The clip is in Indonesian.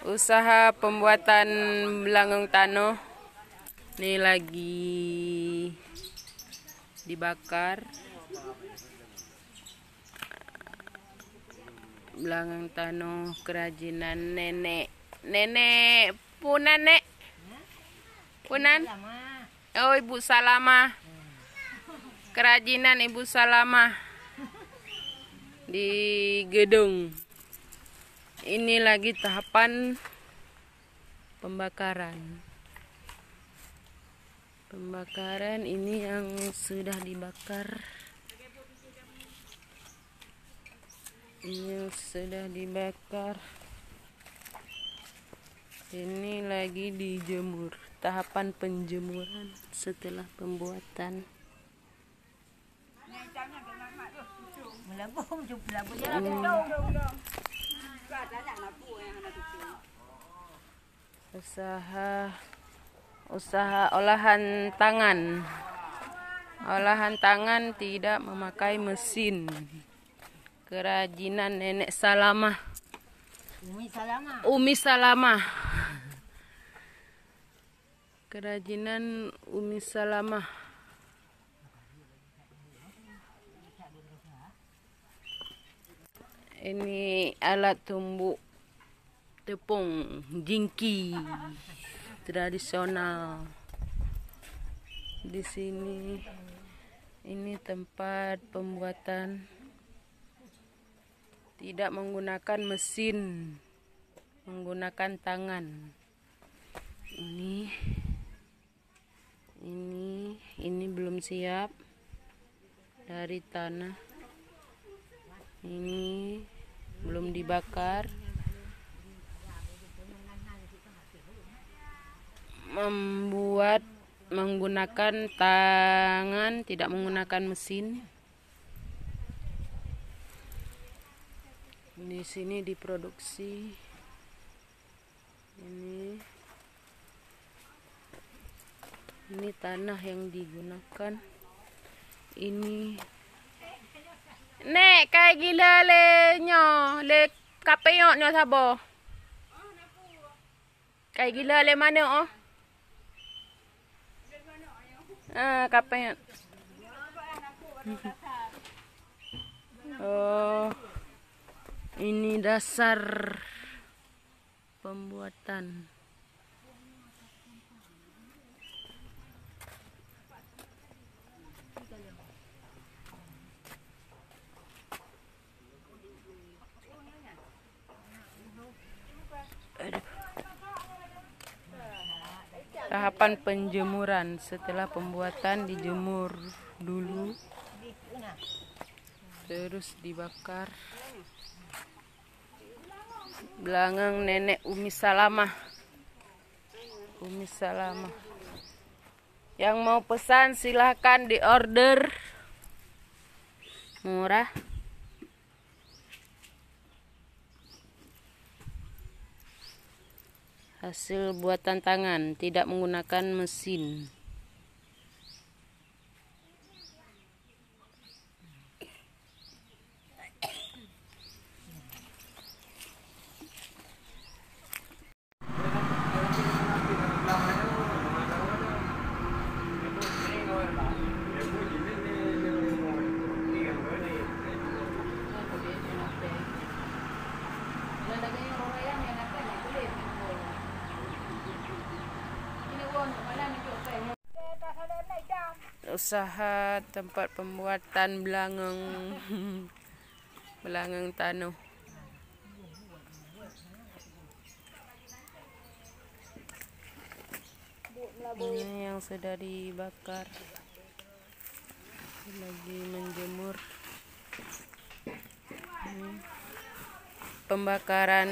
Usaha pembuatan belangong tano ini lagi dibakar. Belangong tano kerajinan nenek punan nek punan. Oh, Ibu Salamah, kerajinan Ibu Salamah di gedung. Ini lagi tahapan pembakaran. Pembakaran ini yang sudah dibakar. Ini yang sudah dibakar. Ini lagi dijemur. Tahapan penjemuran setelah pembuatan. Usaha olahan tangan. Olahan tangan tidak memakai mesin. Kerajinan Nenek Salamah. Umi Salamah. Kerajinan Umi Salamah. Ini alat tumbuk tepung jingki tradisional. Di sini ini tempat pembuatan tidak menggunakan mesin, menggunakan tangan. Ini belum siap dari tanah. Ini belum dibakar. Membuat menggunakan tangan, tidak menggunakan mesin. Di sini diproduksi. Ini tanah yang digunakan. Ini nek kayak gila le kapeyok nyo sabo. Kayak gila le mana oh? Kapeyok. Oh. Ini dasar pembuatan. Tahapan penjemuran. Setelah pembuatan dijemur dulu, terus dibakar. Belangong Nenek Umi Salamah. Umi Salamah. Yang mau pesan silahkan diorder. Murah. Hasil buatan tangan, tidak menggunakan mesin. Usaha tempat pembuatan belangong tano. Ini yang sudah dibakar, lagi menjemur. Pembakaran